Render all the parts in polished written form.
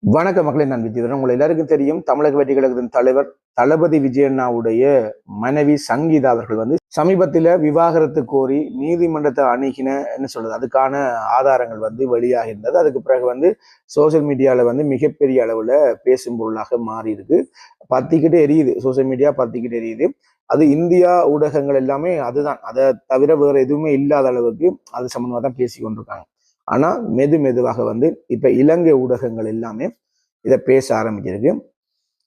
வணக்க மக்களை, நான் விஜயதரன். உங்களை எல்லாருக்கும் தெரியும், தமிழக வெற்றி கழகத்தின் தலைவர் தளபதி விஜயண்ணாவுடைய மனைவி சங்கீதா அவர்கள் சமீபத்தில் விவாகரத்து கோரி நீதிமன்றத்தை அணுகின என்ன சொல்றது, அதுக்கான ஆதாரங்கள் வெளியாக இருந்தது. அதுக்கு பிறகு சோசியல் மீடியாவில் மிகப்பெரிய அளவில் பேசும் பொருளாக மாறி இருக்கு. பத்திக்கிட்டு எரியுது, சோசியல் மீடியா பத்திக்கிட்டு எரியுது. அது இந்தியா ஊடகங்கள் எல்லாமே அதுதான், அதை தவிர வேற எதுவுமே இல்லாத அளவுக்கு அது சம்பந்தமா தான் பேசி கொண்டிருக்காங்க. ஆனா மெதுவாக இப்ப இலங்கை ஊடகங்கள் எல்லாமே இதை பேச ஆரம்பிச்சிருக்கு.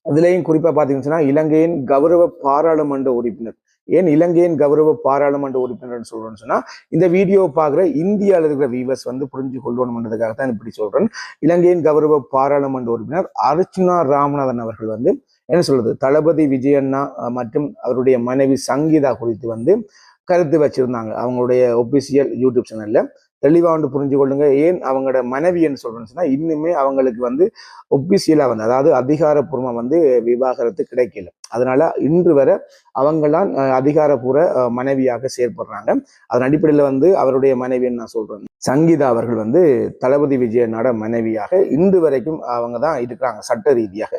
அதுலயும் குறிப்பா பாத்தீங்கன்னா, இலங்கையின் கௌரவ பாராளுமன்ற உறுப்பினர், ஏன் இலங்கையின் கௌரவ பாராளுமன்ற உறுப்பினர் சொல்றேன்னு சொன்னா, இந்த வீடியோவை பாக்குற இந்தியாவில் இருக்கிற வீவர்ஸ் புரிஞ்சு கொள்ளணும்ன்றதுக்காகத்தான் இப்படி சொல்றேன். இலங்கையின் கௌரவ பாராளுமன்ற உறுப்பினர் அர்ச்சுனா ராமநாதன் அவர்கள் என்ன சொல்றது, தளபதி விஜயண்ணா மற்றும் அவருடைய மனைவி சங்கீதா குறித்து கருத்து வச்சிருந்தாங்க அவங்களுடைய ஒபிஷியல் யூடியூப் சேனல்ல. தெளிவா புரிஞ்சு கொள்ளுங்க. ஏன் அவங்களோட மனைவின்னு சொல்றேன்னு சொன்னா, இன்னுமே அவங்களுக்கு ஒபிஷியலா அதாவது அதிகாரப்பூர்வமா விவாகரத்து கிடைக்கல. அதனால இன்று வரை அவங்களாம் அதிகாரப்பூர்வ மனைவியாக செயற்படுறாங்க. அதன் அடிப்படையில் அவருடைய மனைவின்னு நான் சொல்றேன், சங்கீதா அவர்கள் தளபதி விஜயனோட மனைவியாக இன்று வரைக்கும் அவங்க தான் இருக்கிறாங்க சட்ட ரீதியாக.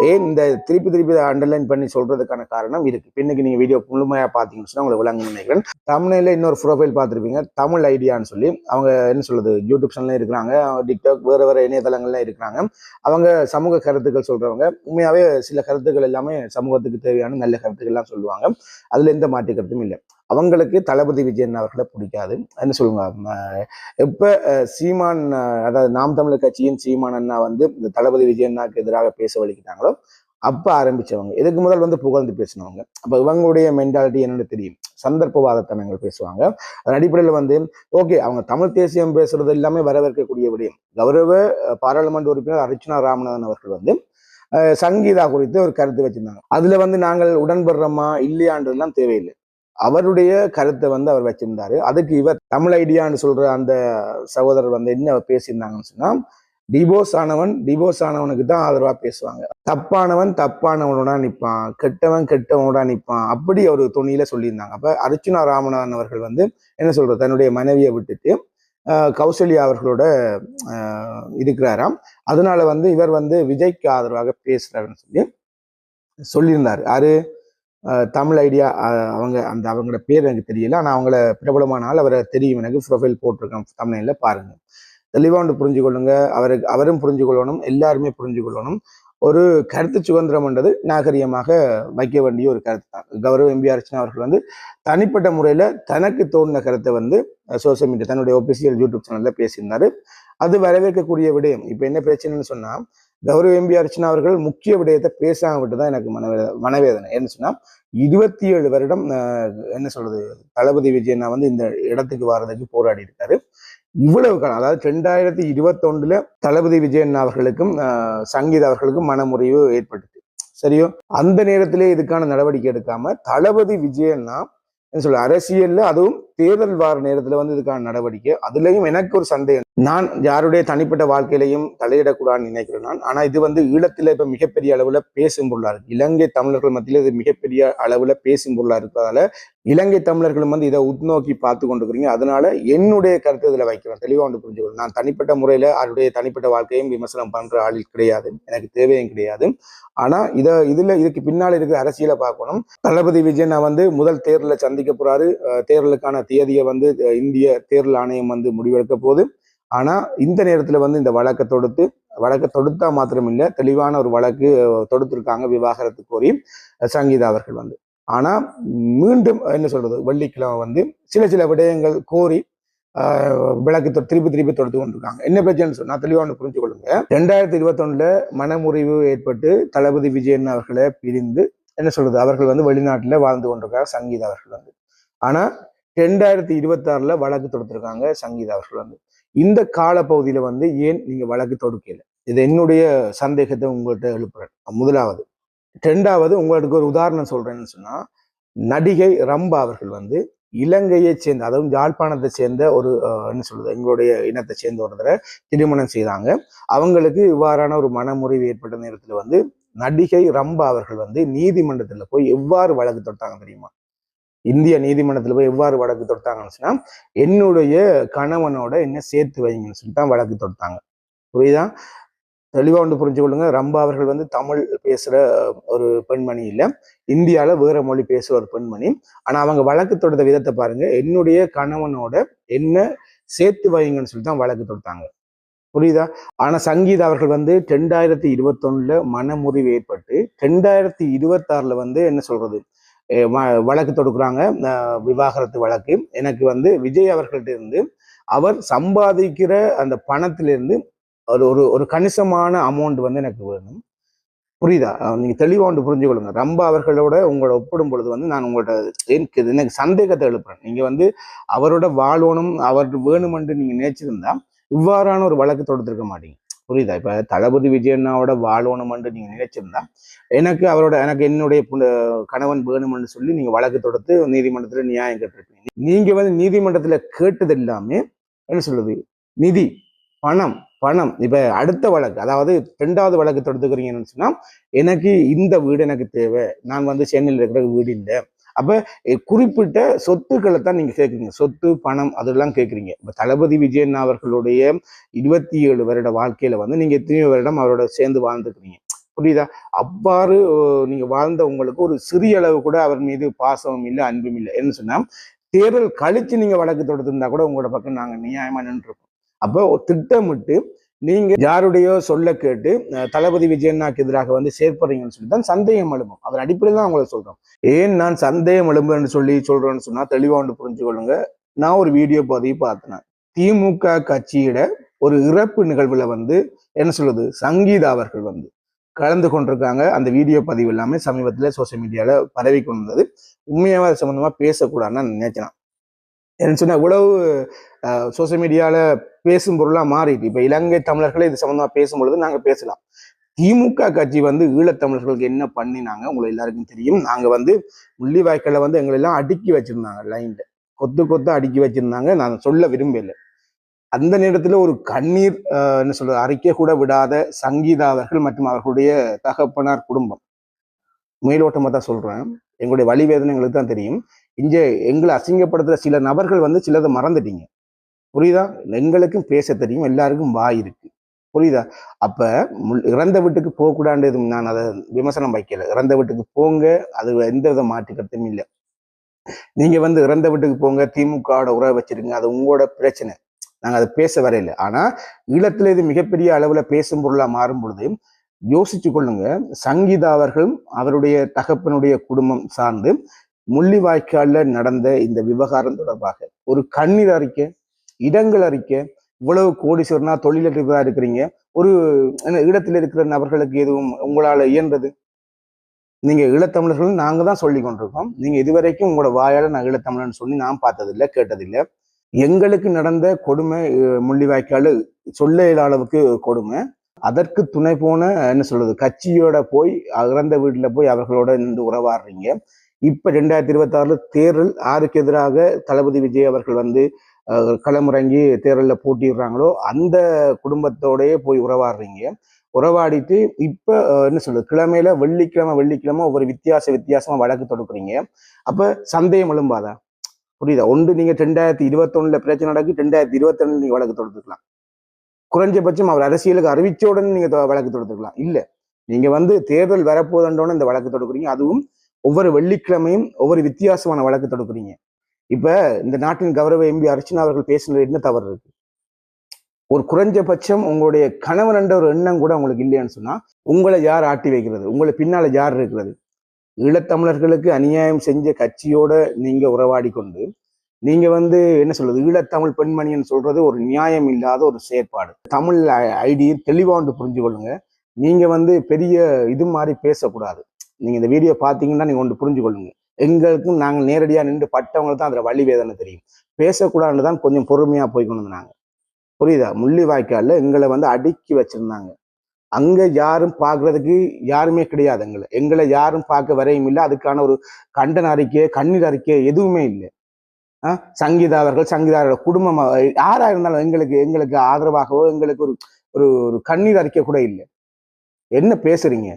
ஏன் இந்த திருப்பி அண்டர்லைன் பண்ணி சொல்றதுக்கான காரணம் இருக்கு. இன்னைக்கு நீங்க வீடியோ முழுமையா பாத்தீங்கன்னு சொன்னா உங்களுக்கு விளங்கும் நினைக்கிறேன். தமிழ்ல இன்னொரு ப்ரொஃபைல் பார்த்துருப்பீங்க, தமிழ் ஐடியான்னு சொல்லி. அவங்க என்ன சொல்றது, யூடியூப் சேனல்ல இருக்கிறாங்க, டிக்டாக் வேற இணையதளங்கள்ல இருக்கிறாங்க. அவங்க சமூக கருத்துக்கள் சொல்றவங்க. உண்மையாவே சில கருத்துக்கள் எல்லாமே சமூகத்துக்கு தேவையான நல்ல கருத்துக்கள் எல்லாம் சொல்லுவாங்க. அதுல எந்த மாற்று கருத்தும் இல்லை. அவங்களுக்கு தளபதி விஜயன் அவர்களை பிடிக்காது. என்ன சொல்லுவாங்க, எப்ப சீமான், அதாவது நாம் தமிழர் கட்சியின் சீமான் அண்ணா இந்த தளபதி விஜயண்ணாக்கு எதிராக பேச வலிக்கிட்டாங்களோ அப்ப ஆரம்பிச்சவங்க. இதுக்கு முதல் புகழ்ந்து பேசினவங்க. அப்ப இவங்களுடைய மென்டாலிட்டி என்னன்னு தெரியும், சந்தர்ப்பவாதத்தனங்கள் பேசுவாங்க. அதன் அடிப்படையில் ஓகே, அவங்க தமிழ் தேசியம் பேசுறது எல்லாமே வரவேற்கக்கூடிய விடயம். கௌரவ பாராளுமன்ற உறுப்பினர் அர்ச்சுனா ராமநாதன் அவர்கள் சங்கீதா குறித்து ஒரு கருத்து வச்சிருந்தாங்க. அதுல நாங்கள் உடன்படுறோமா இல்லையான்றதுலாம் தேவையில்லை. அவருடைய கருத்தை அவர் வச்சிருந்தாரு. அதுக்கு இவர் தமிழ் ஐடியான்னு சொல்ற அந்த சகோதரர் என்ன பேசியிருந்தாங்கன்னு சொன்னா, டிவோர்ஸ் ஆனவனுக்கு தான் ஆதரவா பேசுவாங்க, தப்பானவனோட நிற்பான், கெட்டவனோட நிற்பான், அப்படி ஒரு துணியில சொல்லியிருந்தாங்க. அப்ப அர்ச்சுனா ராமநாதன் அவர்கள் என்ன சொல்றது, தன்னுடைய மனைவியை விட்டுட்டு கௌசல்யா அவர்களோட இருக்கிறாராம். அதனால இவர் விஜய்க்கு ஆதரவாக பேசுறாருன்னு சொல்லியிருந்தாரு. யாரு, தமிழ் ஐடியா. அவங்களோட பேர் எனக்கு தெரியல, ஆனா அவங்கள பிரபலமான ஆள், அவரை தெரியும், எனக்கு ப்ரொஃபைல் போட்டிருக்கேன் தமிழ்ல பாருங்க. தெளிவா புரிஞ்சு கொள்ளுங்க. அவரும் புரிஞ்சு கொள்ளணும், எல்லாருமே புரிஞ்சு கொள்ளணும். ஒரு கருத்து சுதந்திரம்ன்றது நாகரிகமாக வைக்க வேண்டிய ஒரு கருத்து தான். கௌரவ எம்பி அர்ச்சனா அவர்கள் தனிப்பட்ட முறையில தனக்கு தோணுன கருத்தை சோசியல் மீடியா தன்னுடைய ஒபிஷியல் யூடியூப் சேனல்ல பேசியிருந்தாரு. அது வரவேற்கக்கூடிய விடயம். இப்ப என்ன பிரச்சனைன்னு சொன்னா, கௌரவ எம்பி அர்ச்சனா அவர்கள் முக்கிய விடயத்தை பேசாம விட்டுதான் எனக்கு மனவேதனை. என்ன சொன்னா, 27 வருடம் என்ன சொல்றது, தளபதி விஜயண்ணா இந்த இடத்துக்கு வர்றதுக்கு போராடி இருக்காரு. இவ்வளவு காலம், அதாவது 2021 தளபதி விஜயண்ணா அவர்களுக்கும் சங்கீதா அவர்களுக்கும் மனமுறிவு ஏற்பட்டுச்சு. சரியோ, அந்த நேரத்திலே இதுக்கான நடவடிக்கை எடுக்காம தளபதி விஜயண்ணா என்ன சொல்ல, அரசியல்ல அதுவும் தேர்தல் வார நேரத்துல இதுக்கான நடவடிக்கை. அதுலயும் எனக்கு ஒரு சந்தேகம், நான் யாருடைய தனிப்பட்ட வாழ்க்கையிலையும் தலையிடக்கூடாதுன்னு நினைக்கிறேன் நான். ஆனா இது ஈழத்துல இப்ப மிகப்பெரிய அளவுல பேசும் பொருளா இருக்கு. இலங்கை தமிழர்கள் மத்தியில இது மிகப்பெரிய அளவுல பேசும் பொருளா இருக்கிறதால இலங்கை தமிழர்களும் இதை உட்நோக்கி பார்த்து கொண்டிருக்கிறீங்க. அதனால என்னுடைய கருத்து இதுல வைக்கிறேன், தெளிவா புரிஞ்சுக்கணும். நான் தனிப்பட்ட முறையில அவருடைய தனிப்பட்ட வாழ்க்கையும் விமர்சனம் பண்ற ஆளில் கிடையாது, எனக்கு தேவையும் கிடையாது. ஆனா இதுக்கு பின்னால் இருக்கிற அரசியலை பார்க்கணும். தளபதி விஜயண்ணா முதல் தேர்தலை சந்திக்க போறாரு. தேர்தலுக்கான தேதியை இந்திய தேர்தல் ஆணையம் முடிவெடுக்க போகுது. ஆனா இந்த நேரத்துல இந்த வழக்கை தொடுத்தா மாத்திரம் இல்ல, தெளிவான ஒரு வழக்கு தொடுத்திருக்காங்க விவாகரத்து கோரி சங்கீதா அவர்கள் ஆனா மீண்டும் என்ன சொல்றது, வெள்ளிக்கிழமை சில விடயங்கள் கோரி விளக்கு திருப்பி தொடுத்து கொண்டிருக்காங்க. என்ன பிரச்சனைன்னு சொன்னா, தெளிவான புரிஞ்சு கொள்ளுங்க. 2021 மனமுறிவு ஏற்பட்டு தளபதி விஜயன் அவர்களை பிரிந்து என்ன சொல்றது, அவர்கள் வெளிநாட்டுல வாழ்ந்து கொண்டிருக்காங்க சங்கீதா அவர்கள் ஆனா 2026 வழக்கு தொடுத்திருக்காங்க சங்கீதா அவர்கள் இந்த காலப்பகுதியில ஏன் நீங்க வழக்கு தொடுக்கல? இது என்னுடைய சந்தேகத்தை உங்கள்கிட்ட எழுப்புறேன். முதலாவது. 2வது, உங்களுக்கு ஒரு உதாரணம் சொல்றேன்னு சொன்னா, நடிகை ரம்பா அவர்கள் இலங்கையை சேர்ந்த, அதாவது யாழ்ப்பாணத்தை சேர்ந்த ஒரு என்ன சொல்றது, எங்களுடைய இனத்தை சேர்ந்த ஒருத்தரை திருமணம் செய்தாங்க. அவங்களுக்கு இவ்வாறான ஒரு மனமுறிவு ஏற்பட்ட நேரத்துல நடிகை ரம்பா அவர்கள் நீதிமன்றத்துல போய் எவ்வாறு வழக்கு தொட்டாங்க தெரியுமா? இந்திய நீதிமன்றத்துல போய் எவ்வாறு வழக்கு தொட்டாங்கன்னு சொன்னா, என்னுடைய கணவனோட என்ன சேர்த்து வைங்கன்னு சொல்லிட்டு தான் வழக்கு தொட்டாங்க. புரியுதா? தெளிவா ஒன்று புரிஞ்சு கொள்ளுங்க. ரம்பா அவர்கள் வந்து தமிழ் பேசுற ஒரு பெண்மணி இல்ல, இந்தியால வேற மொழி பேசுற ஒரு பெண்மணி. ஆனா அவங்க வழக்கு தொடுத்த விதத்தை பாருங்க. என்னுடைய கணவனோட என்ன சேர்த்து வைங்கன்னு சொல்லி தான் வழக்கு தொடுத்தாங்க. புரியுதா? ஆனா சங்கீதா அவர்கள் வந்து 2021ல மனமுறிவு ஏற்பட்டு 2026ல வந்து என்ன சொல்றது வழக்கு தொடுக்குறாங்க. விவாகரத்து வழக்கு. எனக்கு வந்து விஜய் அவர்கள்ட்ட இருந்து அவர் சம்பாதிக்கிற அந்த பணத்திலிருந்து ஒரு ஒரு ஒரு கணிசமான அமௌண்ட் வந்து எனக்கு வேணும். புரியுதா? நீங்க தெளிவா ஒன்று புரிஞ்சு கொள்ளுங்க. ரம்பா அவர்களோட உங்களோட ஒப்பிடும் பொழுது வந்து நான் உங்கள்ட்ட எனக்கு சந்தேகத்தை எழுப்புறேன். நீங்க வந்து அவரோட வாழணும், அவர் வேணுமென்று நீங்க நினைச்சிருந்தா இவ்வாறான ஒரு வழக்கு தொடுத்திருக்க மாட்டீங்க. புரியுதா? இப்ப தளபதி விஜயண்ணாவோட வாழணுமென்று நீங்க நினைச்சிருந்தா எனக்கு என்னுடைய கணவன் வேணுமென்று சொல்லி நீங்க வழக்கு தொடுத்து நீதிமன்றத்துல நியாயம் கேட்டிருப்பீங்க. நீங்க வந்து நீதிமன்றத்துல கேட்டது எல்லாமே என்ன சொல்றது, நிதி, பணம், பணம். இப்ப அடுத்த வழக்கு, அதாவது 2வது வழக்கு தொடுத்துக்கிறீங்கன்னு சொன்னா, எனக்கு இந்த வீடு எனக்கு தேவை, நான் வந்து சென்னையில் இருக்கிற வீடு இல்லை. அப்ப குறிப்பிட்ட சொத்துக்களை தான் நீங்க கேட்குறீங்க. சொத்து, பணம் அதெல்லாம் கேட்குறீங்க. இப்ப தளபதி விஜயன் அவர்களுடைய 27 வருட வாழ்க்கையில வந்து நீங்க எத்தனையோ வருடம் அவரோட சேர்ந்து வாழ்ந்துக்கிறீங்க. புரியுதா? அவ்வாறு நீங்க வாழ்ந்த உங்களுக்கு ஒரு சிறிய அளவு கூட அவர் மீது பாசமும் இல்லை, அன்பும் இல்லை. என்ன சொன்னா, தேர்தல் கழிச்சு நீங்க வழக்கு தொடுத்திருந்தா கூட உங்களோட பக்கம் நாங்க நியாயமா நின்றுருப்போம். அப்போ திட்டமிட்டு நீங்க யாருடையோ சொல்ல கேட்டு தளபதி விஜயண்ணாக்கு எதிராக வந்து செயற்படுறீங்கன்னு சொல்லி தான் சந்தேகம் எழும்பும். அதன் அடிப்படையில் தான் உங்களை சொல்றோம். ஏன் நான் சந்தேகம் எழும்புன்னு சொல்றேன்னு சொன்னா தெளிவா ஒன்று புரிஞ்சு கொள்ளுங்க. நான் ஒரு வீடியோ பதிவு பார்த்தேன். திமுக கட்சியிட ஒரு இறப்பு நிகழ்வுல வந்து என்ன சொல்றது, சங்கீதா அவர்கள் வந்து கலந்து கொண்டிருக்காங்க. அந்த வீடியோ பதிவு எல்லாமே சமீபத்துல சோசியல் மீடியால பரவி கொண்டது. உண்மையாவே அது சம்பந்தமா பேசக்கூடாதுன்னு நான் நினைச்சேன். என்ன சொன்னா இவ்வளவு சோசியல் மீடியால பேசும் பொருளா மாறிட்டு இப்ப இலங்கை தமிழர்களே இது சம்பந்தமா பேசும் பொழுது நாங்க பேசலாம். திமுக கட்சி வந்து ஈழத்தமிழர்களுக்கு என்ன பண்ணினாங்க உங்களுக்கு எல்லாருக்கும் தெரியும். நாங்க வந்து முள்ளிவாய்க்கால வந்து எங்களை எல்லாம் அடுக்கி வச்சிருந்தாங்க, லைன்ல கொத்து கொத்து அடுக்கி வச்சிருந்தாங்க. நான் சொல்ல விரும்பல. அந்த நேரத்துல ஒரு கண்ணீர் என்ன சொல்றது அறிக்கை கூட விடாத சங்கீதா அவர்கள் மற்றும் அவர்களுடைய தகப்பனார் குடும்பம், மேலோட்டமா தான் சொல்றேன், எங்களுடைய வழி வேதனை எங்களுக்கு தான் தெரியும். இங்க எங்களை அசிங்கப்படுத்துற சில நபர்கள் வந்து சிலதை மறந்துட்டீங்க. புரியுதா? எங்களுக்கும் பேச தெரியும், எல்லாருக்கும் வாய் இருக்கு. புரியுதா? அப்ப இறந்த வீட்டுக்கு போகக்கூடாது, நான் அதை விமர்சனம் வைக்கல. இறந்த வீட்டுக்கு போங்க, அது எந்த வித மாற்றுக்கருத்தும் இல்லை. நீங்க வந்து இறந்த வீட்டுக்கு போங்க, திமுகவோட உறவை வச்சிருங்க, அது உங்களோட பிரச்சனை. நாங்க அதை பேச வரையில. ஆனா ஈழத்துல இது மிகப்பெரிய அளவுல பேசும் பொருளா மாறும் பொழுது யோசிச்சு கொள்ளுங்க. சங்கீதா அவர்களும் அவருடைய தகப்பனுடைய குடும்பம் சார்ந்து முள்ளிவாய்க்கால்ல நடந்த இந்த விவகாரம் தொடர்பாக ஒரு கண்ணீர் அறிக்கை, இடங்கள் அறிக்கை, இவ்வளவு கோடீஸ்வரனா தொழிலதிபரா இருக்கிறீங்க, ஒரு இடத்துல இருக்கிற நபர்களுக்கு எதுவும் உங்களால இயன்றது? நீங்க ஈழத்தமிழர்கள் நாங்க தான் சொல்லி கொண்டிருக்கோம். நீங்க இதுவரைக்கும் உங்களோட வாயால நான் ஈழத்தமிழன் சொல்லி நான் பார்த்ததில்லை, கேட்டதில்லை. எங்களுக்கு நடந்த கொடுமை முள்ளிவாய்க்கால் சொல்ல அளவுக்கு கொடுமை. அதற்கு துணை போன என்ன சொல்றது கட்சியோட போய் இறந்த வீட்டுல போய் அவர்களோட நின்று உறவாடுறீங்க. இப்ப 2026 தேர்தல் யாருக்கு எதிராக தளபதி விஜய் அவர்கள் வந்து களமிறங்கி தேர்தலில் போட்டிடுறாங்களோ அந்த குடும்பத்தோடயே போய் உறவாடுறீங்க. உறவாடிட்டு இப்ப என்ன சொல்றது கிழமையில வெள்ளிக்கிழமை ஒவ்வொரு வித்தியாசமா வழக்கு தொடுக்குறீங்க. அப்ப சந்தேகம் எழும்பாதா? புரியுதா? ஒன்று நீங்க 2021ல பிரச்சனை நடக்கு, 2022 நீங்க வழக்கு தொடுத்துக்கலாம். குறைஞ்சபட்சம் அவர் அரசியலுக்கு அறிவிச்ச உடனே நீங்க வழக்கு தொடுத்துக்கலாம். இல்ல, நீங்க வந்து தேர்தல் வரப்போதன்றோன்னு இந்த வழக்கு தொடுக்குறீங்க. அதுவும் ஒவ்வொரு வெள்ளிக்கிழமையும் ஒவ்வொரு வித்தியாசமான வழக்கு தொடுக்குறீங்க. இப்ப இந்த நாட்டின் கௌரவ எம்பி அர்ச்சனா அவர்கள் பேசுனது என்ன தவறு இருக்கு? ஒரு குறைஞ்சபட்சம் உங்களுடைய கணவன் என்ற ஒரு எண்ணம் கூட உங்களுக்கு இல்லையான்னு சொன்னா உங்களை யார் ஆட்டி வைக்கிறது? உங்களை பின்னால யார் இருக்கிறது? ஈழத்தமிழர்களுக்கு அநியாயம் செஞ்ச கட்சியோட நீங்க உறவாடி கொண்டு நீங்க வந்து என்ன சொல்றது ஈழத்தமிழ் பெண்மணின்னு சொல்றது ஒரு நியாயம் இல்லாத ஒரு செயற்பாடு. தமிழ் ஐடி தெளிவா ஒன்று புரிஞ்சு கொள்ளுங்க. நீங்க வந்து பெரிய இது மாதிரி பேசக்கூடாது. நீங்க இந்த வீடியோ பார்த்தீங்கன்னா நீங்க ஒன்று புரிஞ்சு கொள்ளுங்க. எங்களுக்கும் நாங்கள் நேரடியா நின்று பட்டவங்களுக்கு தான் அதுல வழி வேதனை தெரியும். பேசக்கூடாதுன்னு தான் கொஞ்சம் பொறுமையா போய் கொண்டு வந்தாங்க. புரியுதா? முள்ளிவாய்க்கால்ல எங்களை வந்து அடுக்கி வச்சிருந்தாங்க. அங்க யாரும் பார்க்கறதுக்கு யாருமே கிடையாது. எங்களை யாரும் பார்க்க வரையும் இல்லை. அதுக்கான ஒரு கண்டன அறிக்கை, கண்ணீர் அறிக்கை எதுவுமே இல்லை. சங்கீதாவோட குடும்பம் யாரா இருந்தாலும் எங்களுக்கு ஆதரவாகவோ எங்களுக்கு ஒரு ஒரு ஒரு கண்ணீர் அறிக்கை கூட இல்லை. என்ன பேசுறீங்க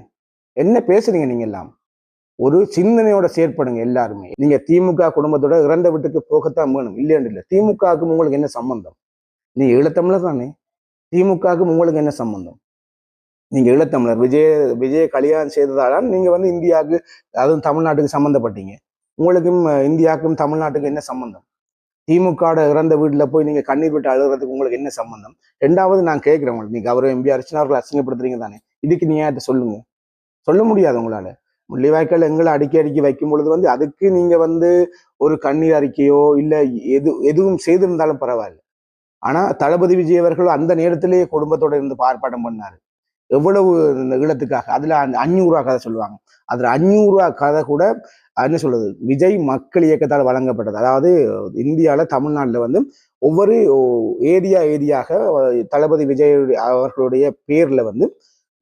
நீங்க எல்லாம்? ஒரு சிந்தனையோட செயற்படுங்க எல்லாருமே. நீங்க திமுக குடும்பத்தோட இறந்த வீட்டுக்கு போகத்தான் வேணும், இல்லைன்னு இல்லை. திமுகவுக்கும் உங்களுக்கு என்ன சம்பந்தம்? நீ ஈழத்தமிழர் தானே, திமுகவுக்கும் உங்களுக்கு என்ன சம்பந்தம்? நீங்க ஈழத்தமிழர் விஜய கல்யாணம் செய்ததால நீங்க வந்து இந்தியாவுக்கு, அதுவும் தமிழ்நாட்டுக்கு சம்மந்தப்பட்டீங்க. உங்களுக்கும் இந்தியாவுக்கும் தமிழ்நாட்டுக்கும் என்ன சம்பந்தம்? திமுக இறந்த வீட்டுல போய் நீங்க கண்ணீர் விட்டு அழுகிறதுக்கு உங்களுக்கு என்ன சம்பந்தம்? ரெண்டாவது நான் கேட்கிறேன் உங்களுக்கு, நீங்க அவரை எம்பி அர்ச்சனா அவர்கள் அசிங்கப்படுத்துறீங்க தானே, இதுக்கு நீ யார்கிட்ட சொல்லுங்க. சொல்ல முடியாது உங்களால. முள்ளிவாய்க்கால் எங்களை அடிக்கி வைக்கும் பொழுது வந்து அதுக்கு நீங்க வந்து ஒரு கண்ணீர் அறிக்கையோ இல்ல எதுவும் செய்திருந்தாலும் பரவாயில்ல. ஆனா தளபதி விஜய் அவர்கள் அந்த நேரத்திலேயே குடும்பத்தோட இருந்து ஆர்ப்பாட்டம் பண்ணாரு. எவ்வளவு இந்த ஈழத்துக்காக. அதுல அந்த 500 கதை சொல்லுவாங்க. அதுல 500 கதை கூட என்ன சொல்றது, விஜய் மக்கள் இயக்கத்தால் வழங்கப்பட்டது. அதாவது இந்தியால தமிழ்நாட்டுல வந்து ஒவ்வொரு ஏரியாக தளபதி விஜய் அவர்களுடைய பேர்ல வந்து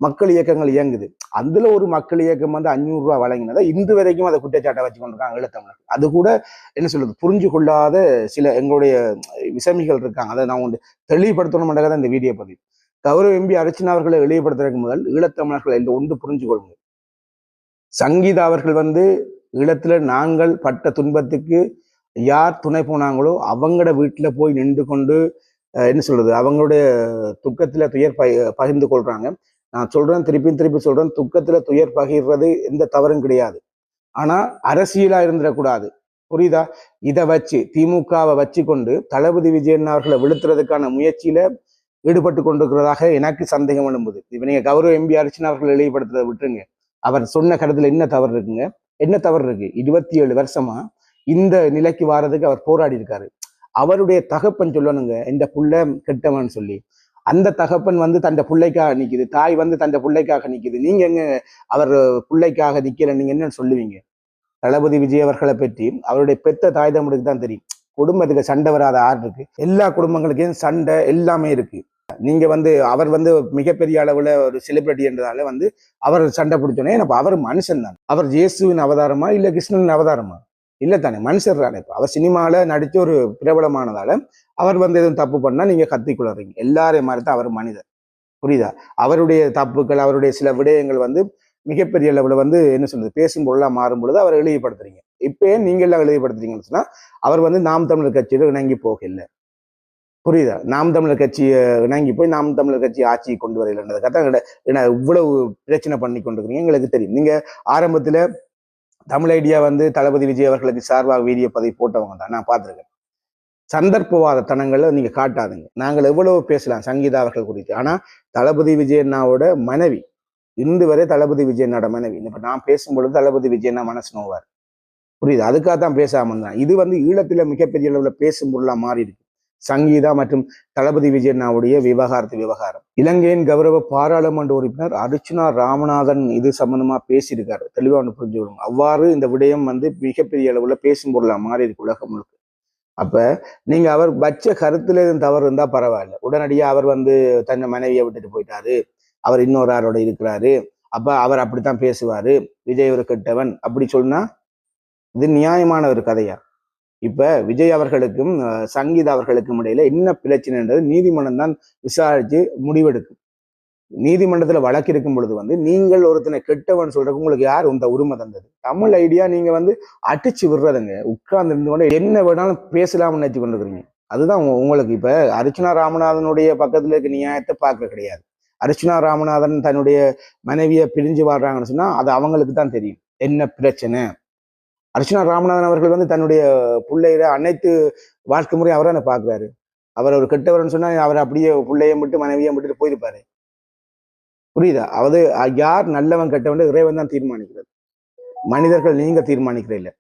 மக்கள் இயக்கங்கள் இயங்குது. அதுல ஒரு மக்கள் இயக்கம் வந்து 500 வழங்கினதை இன்று வரைக்கும் அதை குற்றச்சாட்டை வச்சு கொண்டிருக்காங்க ஈழத்தமிழர். அது கூட என்ன சொல்றது, புரிஞ்சு கொள்ளாத சில எங்களுடைய விசமிகள் இருக்காங்க. அதை நான் ஒன்று தெளிவுபடுத்தணும் தான் இந்த வீடியோ பதிவு. கௌரவ எம்பி அர்ச்சனா அவர்களை இழிவுபடுத்துறதுக்கு முதல் ஈழத்தமிழர்கள் என்று ஒன்று புரிஞ்சு கொள்ளுங்க. சங்கீதா அவர்கள் வந்து ஈழத்துல நாங்கள் பட்ட துன்பத்துக்கு யார் துணை போனாங்களோ அவங்களோட வீட்டுல போய் நின்று கொண்டு என்ன சொல்றது, அவங்களுடைய துக்கத்துல துயர் பகிர்ந்து கொள்றாங்க. நான் சொல்றேன், திருப்பி சொல்றேன், துக்கத்துல துயர் பகிர்றது எந்த தவறும் கிடையாது. ஆனா அரசியலா இருந்துடக்கூடாது. புரியுதா? இதை வச்சு திமுகவை வச்சு கொண்டு தளபதி விஜயன் அவர்களை விழுத்துறதுக்கான முயற்சியில ஈடுபட்டு கொண்டிருக்கிறதாக எனக்கு சந்தேகம் எழும்புது. இப்ப நீங்க கௌரவ எம்பி அர்ச்சனா அவர்கள் இழிவுபடுத்துறதை விட்டுருங்க. அவர் சொன்ன கருத்துல என்ன தவறு இருக்குங்க? என்ன தவறு இருக்கு? 27 வருஷமா இந்த நிலைக்கு வாரதுக்கு அவர் போராடி இருக்காரு. அவருடைய தகப்பன் சொல்லணுங்க, இந்த புள்ள கெட்டவன் சொல்லி. அந்த தகப்பன் வந்து தன் பிள்ளைக்காக நிக்குது, தாய் வந்து தன் பிள்ளைக்காக நிக்குது. நீங்க எங்க அவர் பிள்ளைக்காக நிக்கல, நீங்க என்ன சொல்லுவீங்க? தளபதி விஜய் அவர்களை பற்றி அவருடைய பெத்த தாய் தம்பளுக்கு தான் தெரியும். குடும்பத்துக்கு சண்டை வராத ஆறு இருக்கு. எல்லா குடும்பங்களுக்கும் சண்டை எல்லாமே இருக்கு. நீங்க வந்து அவர் வந்து மிகப்பெரிய அளவுல ஒரு செலிபிரிட்டி என்றதால வந்து அவர் சண்டை பிடிச்சோன்னே, அவர் மனுஷன் தான். அவர் இயேசுவின் அவதாரமா இல்ல கிருஷ்ணனின் அவதாரமா? இல்ல தானே, மனுஷர் தானே. இப்ப அவர் சினிமால நடிச்ச ஒரு பிரபலமானதால அவர் வந்து எதுவும் தப்பு பண்ணா நீங்க கத்திக்குள்ளறீங்க. எல்லாரையும் மாதிரி தான் அவர் மனிதர். புரியுதா? அவருடைய தப்புக்கள், அவருடைய சில விடயங்கள் வந்து மிகப்பெரிய அளவுல வந்து என்ன சொல்றது, பேசும் பொருளா மாறும் பொழுது அவர் இழிவுபடுத்துறீங்க. இப்பயே நீங்க எல்லாம் இழிவுபடுத்துறீங்கன்னு சொன்னா அவர் வந்து நாம் தமிழர் கட்சியில இணங்கி போகல. புரியுதா? நாம் தமிழர் கட்சியை இணங்கி போய் நாம் தமிழர் கட்சி ஆட்சியை கொண்டு வரையிலன்றதுக்காக இவ்வளவு பிரச்சனை பண்ணி கொண்டிருக்கிறீங்க. எங்களுக்கு தெரியும். நீங்க ஆரம்பத்துல தமிழ் ஐடியா வந்து தளபதி விஜய் அவர்களுக்கு சார்பாக வீடியோ பதிவு போட்டவங்க தான், நான் பார்த்துருக்கேன். சந்தர்ப்பவாத தனங்களை நீங்க காட்டாதுங்க. நாங்கள் எவ்வளவு பேசலாம் சங்கீதா அவர்கள் குறித்து. ஆனா தளபதி விஜயண்ணாவோட மனைவி, இன்று வரை தளபதி விஜயண்ணோட மனைவி, இப்ப நான் பேசும்பொழுது தளபதி விஜயண்ணா மனசு நோவார். புரியுது? அதுக்காக தான் பேசாம இருந்தான். இது வந்து ஈழத்துல மிகப்பெரிய அளவுல பேசும் பொருளா மாறி இருக்கு. சங்கீதா மற்றும் தளபதி விஜயண்ணாவுடைய விவகாரம். இலங்கையின் கௌரவ பாராளுமன்ற உறுப்பினர் அர்ச்சுனா ராமநாதன் இது சம்பந்தமா பேசியிருக்காரு. தெளிவா ஒன்று புரிஞ்சுக்கணும். அவ்வாறு இந்த விடயம் வந்து மிகப்பெரிய அளவுல பேசும் பொருளா மாறி இருக்கு உலகம் முழுக்க. அப்ப நீங்க அவர் வச்ச கருத்துல எதுவும் தவறு இருந்தா பரவாயில்ல. உடனடியா அவர் வந்து தன்னை மனைவியை விட்டுட்டு போயிட்டாரு, அவர் இன்னொரு ஆளோட இருக்கிறாரு, அப்ப அவர் அப்படித்தான் பேசுவாரு, விஜய் ஒரு கெட்டவன் அப்படி சொன்னா இது நியாயமான ஒரு கதையா? இப்ப விஜய் அவர்களுக்கும் சங்கீதா அவர்களுக்கும் இடையில என்ன பிரச்சனைன்றது நீதிமன்றம் தான் விசாரிச்சு முடிவெடுக்கும். நீதிமன்றத்துல வழக்கு இருக்கும் பொழுது வந்து நீங்கள் ஒருத்தனை கெட்டவன் சொல்றதுக்கு உங்களுக்கு யார் இந்த உரிமை தந்தது? தமிழ் ஐடியா நீங்க வந்து அடிச்சு விடுறதுங்க. உட்கார்ந்து இருந்து கொண்டு என்ன வேணாலும் பேசலாம்னு நினைச்சு கொண்டிருக்கிறீங்க. அதுதான் உங்களுக்கு. இப்ப அர்ச்சுனா ராமநாதனுடைய பக்கத்துல இருக்க நியாயத்தை பார்க்க கிடையாது. அர்ச்சுனா ராமநாதன் தன்னுடைய மனைவியை பிரிஞ்சு வாழ்றாங்கன்னு சொன்னா அது அவங்களுக்கு தான் தெரியும் என்ன பிரச்சனை. அர்ச்சுனா ராமநாதன் அவர்கள் வந்து தன்னுடைய பிள்ளையில அனைத்து வாழ்க்கை முறை அவரான பாக்குறாரு. அவர் ஒரு கெட்டவர்னு சொன்னா அவர் அப்படியே பிள்ளையை விட்டு மனைவியை விட்டுட்டு போயிருப்பாரு. புரியுதா? அதாவது யார் நல்லவன் கெட்டவன் இறைவன் தான் தீர்மானிக்கிறது. மனிதர்கள் நீங்க தீர்மானிக்கிற இல்லை.